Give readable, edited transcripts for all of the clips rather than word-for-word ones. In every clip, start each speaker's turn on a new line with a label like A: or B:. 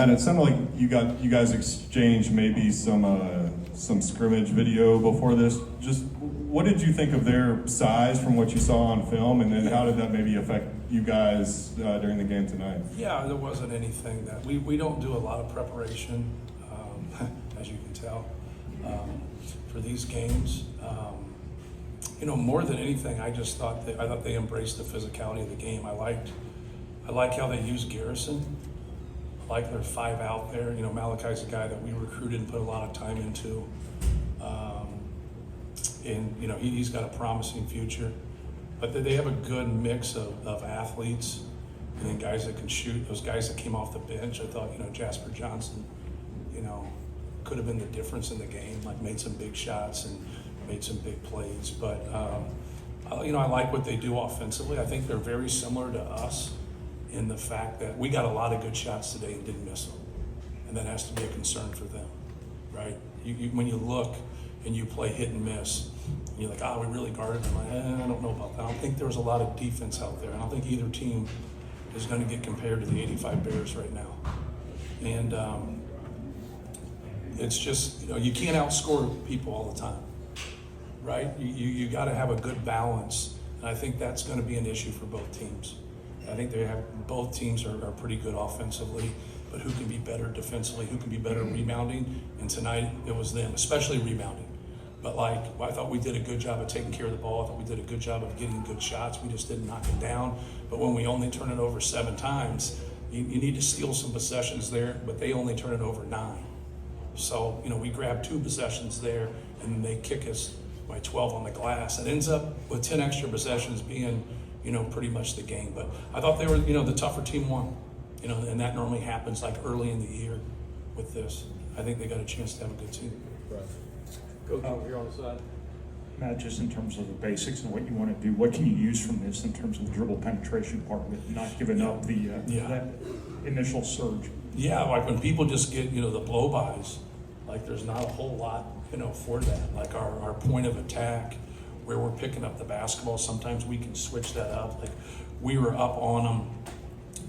A: Matt, it sounded like you guys exchanged maybe some scrimmage video before this. Just what did you think of their size from what you saw on film, and then how did that maybe affect you guys during the game tonight?
B: Yeah, there wasn't anything that we don't do a lot of preparation, as you can tell, for these games. More than anything, I thought they embraced the physicality of the game. I like how they use Garrison. I like their 5 out there. Malachi's a guy that we recruited and put a lot of time into. He's got a promising future. But they have a good mix of athletes and then guys that can shoot. Those guys that came off the bench, I thought, Jasper Johnson, could have been the difference in the game, like made some big shots and made some big plays. But, I like what they do offensively. I think they're very similar to us in the fact that we got a lot of good shots today and didn't miss them. And that has to be a concern for them, right? When you look and you play hit and miss, and you're like, we really guarded them. I don't know about that. I don't think there was a lot of defense out there. I don't think either team is going to get compared to the 85 Bears right now. And it's just, you can't outscore people all the time, right? You got to have a good balance. And I think that's going to be an issue for both teams. I think both teams are pretty good offensively, but who can be better defensively, who can be better rebounding? And tonight it was them, especially rebounding. But I thought we did a good job of taking care of the ball. I thought we did a good job of getting good shots. We just didn't knock it down. But when we only turn it over 7 times, you need to steal some possessions there, but they only turn it over 9. So, we grab 2 possessions there, and then they kick us by 12 on the glass. It ends up with 10 extra possessions being, pretty much the game. But I thought they were, the tougher team won, and that normally happens like early in the year with this. I think they got a chance to have a good team.
C: Right. Coach, over here on the side.
D: Matt, just in terms of the basics and what you want to do, what can you use from this in terms of the dribble penetration part of it, not giving up that initial surge?
B: Yeah, like when people just get, the blow-bys, like there's not a whole lot, for that. Like our point of attack, where we're picking up the basketball, sometimes we can switch that up. Like we were up on them,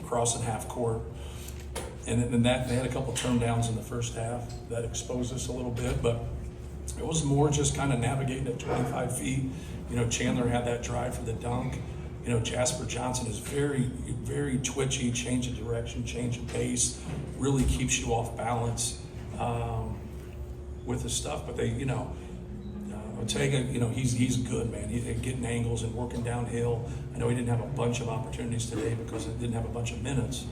B: crossing half court, and then that they had a couple turn downs in the first half that exposed us a little bit, but it was more just kind of navigating at 25 feet. Chandler had that drive for the dunk. Jasper Johnson is very, very twitchy, change of direction, change of pace, really keeps you off balance with his stuff. But Ortega, he's good, man. He's getting angles and working downhill. I know he didn't have a bunch of opportunities today because he didn't have a bunch of minutes.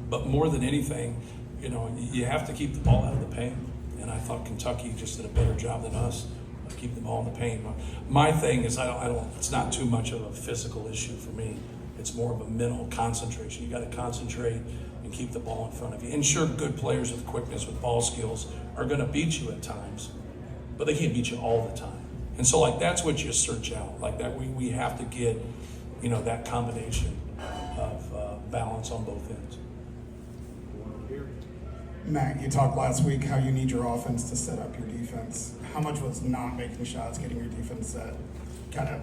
B: But more than anything, you have to keep the ball out of the paint. And I thought Kentucky just did a better job than us of keeping the ball in the paint. My thing is, it's not too much of a physical issue for me. It's more of a mental concentration. You got to concentrate and keep the ball in front of you. And sure, good players with quickness, with ball skills, are going to beat you at times, but they can't beat you all the time. And so, that's what you search out. Like that, we have to get, that combination of balance on both ends.
E: Matt, you talked last week how you need your offense to set up your defense. How much was not making shots, getting your defense set, kind of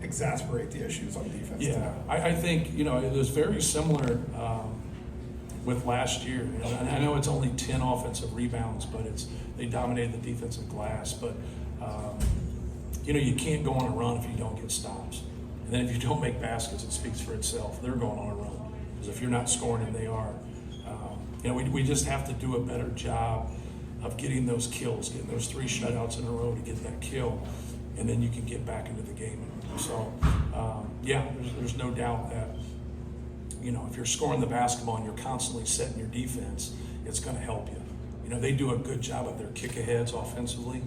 E: exasperate the issues on defense?
B: Yeah, I think, it was very similar with last year. And I know it's only 10 offensive rebounds, but they dominated the defensive glass. But, you can't go on a run if you don't get stops. And then if you don't make baskets, it speaks for itself. They're going on a run. Because if you're not scoring and they are, we just have to do a better job of getting those kills, getting those 3 shutouts in a row to get that kill, and then you can get back into the game. So, there's no doubt that, if you're scoring the basketball and you're constantly setting your defense, it's going to help you. They do a good job of their kick-aheads offensively,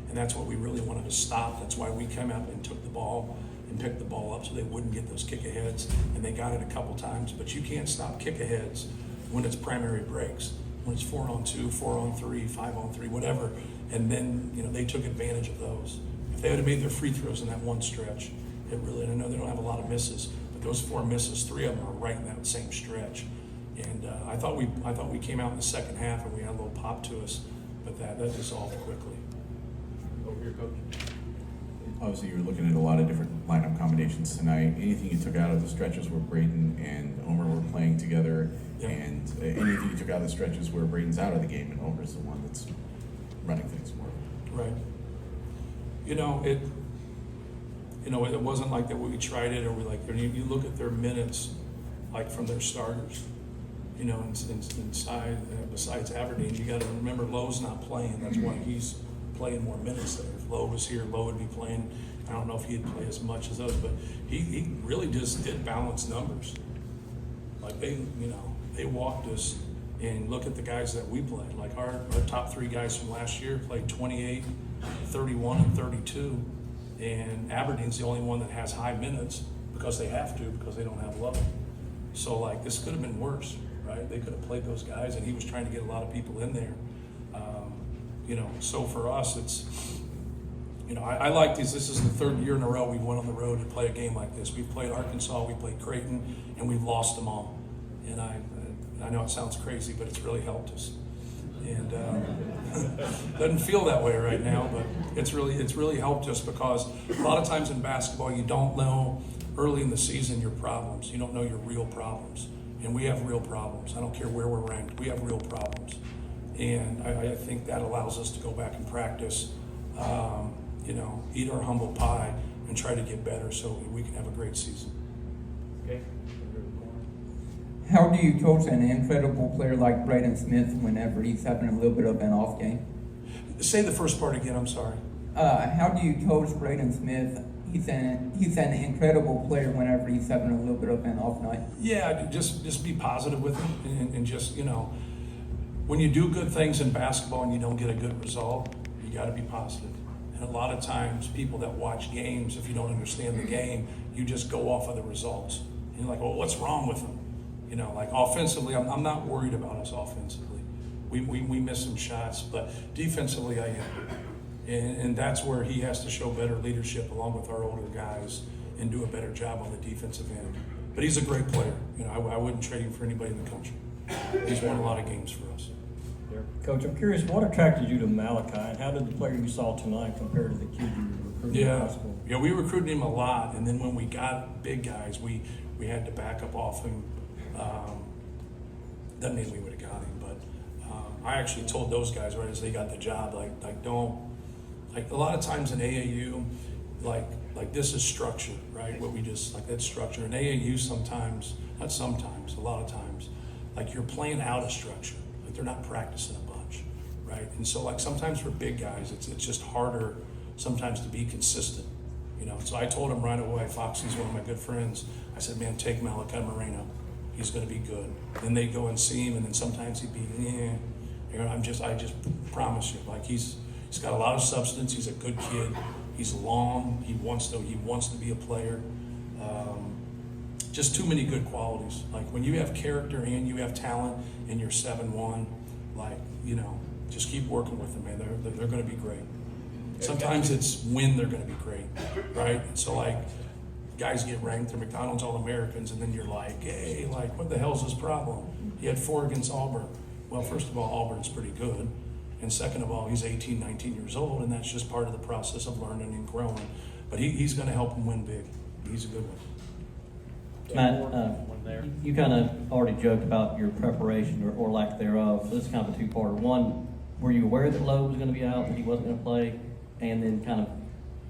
B: and that's what we really wanted to stop. That's why we came out and took the ball and picked the ball up so they wouldn't get those kick-aheads, and they got it a couple times. But you can't stop kick-aheads when it's primary breaks, when it's 4-on-2, 4-on-3, 5-on-3, whatever. And then, they took advantage of those. If they would have made their free throws in that one stretch, I know they don't have a lot of misses, but those 4 misses, 3 of them are right in that same stretch. And I thought we came out in the second half and we had a little pop to us, but that dissolved quickly.
C: Over here, Coach.
F: Obviously, you were looking at a lot of different lineup combinations formations tonight. Anything you took out of the stretches where Braden and Omer were playing together,
B: Yeah.
F: and anything you took out of the stretches where Braden's out of the game and Omer's the one that's running things more.
B: Right. It wasn't like that we tried it or we like, you look at their minutes, like from their starters, besides Aberdeen, you gotta remember Lowe's not playing. That's why he's playing more minutes there. If Lowe was here, Lowe would be playing. I don't know if he'd play as much as those, but he really just did balanced numbers. Like they walked us, and look at the guys that we played. Like our top three guys from last year played 28, 31, and 32. And Aberdeen's the only one that has high minutes because they have to, because they don't have Lowe. So like this could have been worse, right? They could have played those guys, and he was trying to get a lot of people in there. So for us, it's, I like these. This is the third year in a row we've went on the road to play a game like this. We've played Arkansas, we played Creighton, and we've lost them all. And I know it sounds crazy, but it's really helped us. And doesn't feel that way right now, but it's really helped us, because a lot of times in basketball you don't know early in the season your problems. You don't know your real problems, and we have real problems. I don't care where we're ranked. We have real problems, and I think that allows us to go back and practice. Eat our humble pie and try to get better so we can have a great season.
C: Okay.
G: How do you coach an incredible player like Braden Smith whenever he's having a little bit of an off game?
B: Say the first part again, I'm sorry.
G: How do you coach Braden Smith? He's an incredible player whenever he's having a little bit of an off night.
B: Yeah, just be positive with him, and just, when you do good things in basketball and you don't get a good result, you got to be positive. And a lot of times people that watch games, if you don't understand the game, you just go off of the results. And you're like, well, what's wrong with them? Like offensively, I'm not worried about us offensively. We miss some shots, but defensively I am. And that's where he has to show better leadership along with our older guys and do a better job on the defensive end. But he's a great player. I wouldn't trade him for anybody in the country. He's won a lot of games for us.
C: Coach, I'm curious, what attracted you to Malachi, and how did the player you saw tonight compare to the kid you recruited in high school?
B: Yeah, we recruited him a lot, and then when we got big guys, we had to back up off him. Doesn't mean we would have got him, but I actually told those guys right as they got the job, like don't, like a lot of times in AAU, like this is structure, right? What we just, like that's structure. In AAU sometimes, not sometimes, a lot of times, like you're playing out of structure. Like they're not practicing a bunch, right? And so like sometimes for big guys, it's just harder sometimes to be consistent, So I told him right away, Foxy's one of my good friends. I said, man, take Malachi Moreno. He's going to be good. Then they go and see him, and then sometimes he'd be, I just promise you, like he's got a lot of substance. He's a good kid. He's long. He wants to be a player. Just too many good qualities. Like when you have character and you have talent and you're 7-1, just keep working with them, man. They're going to be great. Sometimes it's when they're going to be great, right? So like guys get ranked, they're McDonald's All-Americans, and then you're like, hey, like what the hell's his problem? He had 4 against Auburn. Well, first of all, Auburn's pretty good. And second of all, he's 18, 19 years old, and that's just part of the process of learning and growing. But he's going to help him win big. He's a good one.
H: Matt, you kind of already joked about your preparation or lack thereof. So this is kind of a two-parter. One, were you aware that Lowe was going to be out, that he wasn't going to play? And then kind of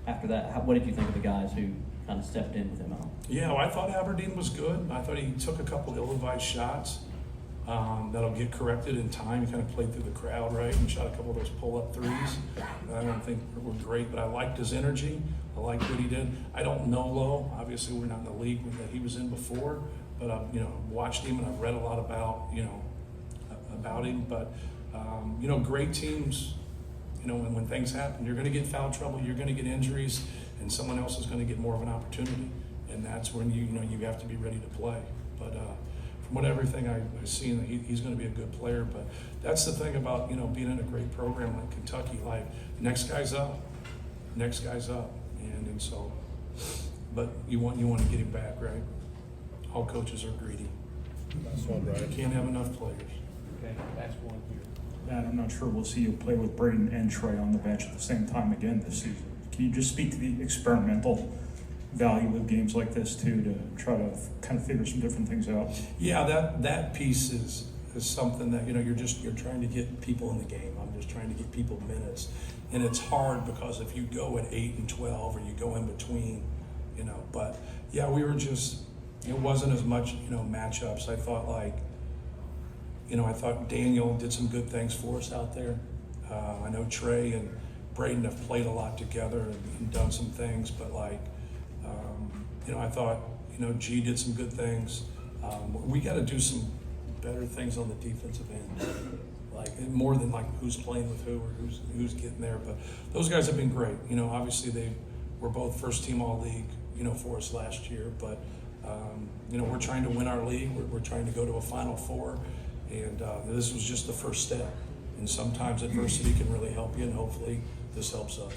H: after that, what did you think of the guys who kind of stepped in with him out?
B: Yeah, well, I thought Aberdeen was good. I thought he took a couple ill-advised shots that'll get corrected in time. He kind of played through the crowd, right, and shot a couple of those pull-up threes. I don't think were great, but I liked his energy. I liked what he did. I don't know Lowe. Obviously, we're not in the league that he was in before, but I've watched him and I've read a lot about him. But great teams. When things happen, you're going to get foul trouble, you're going to get injuries, and someone else is going to get more of an opportunity, and that's when you have to be ready to play. But from everything I've seen, he's going to be a good player. But that's the thing about being in a great program like Kentucky. Like next guy's up, and so. But you want to get him back, right? All coaches are greedy.
C: That's one, right.
B: You can't have enough players.
C: Okay, that's one here.
D: Matt, I'm not sure we'll see you play with Braden and Trey on the bench at the same time again this season. Can you just speak to the experimental value of games like this too, to try to kind of figure some different things out.
B: Yeah, that piece is something that, you're trying to get people in the game. I'm just trying to get people minutes. And it's hard because if you go at 8 and 12 or you go in between, but yeah, we were just, it wasn't as much, matchups. I thought I thought Daniel did some good things for us out there. I know Trey and Braden have played a lot together and done some things, but I thought, G did some good things. We got to do some better things on the defensive end, more than who's playing with who or who's getting there. But those guys have been great. Obviously they were both first team all league, for us last year. But we're trying to win our league. We're trying to go to a Final Four, and this was just the first step. And sometimes adversity can really help you, and hopefully this helps us.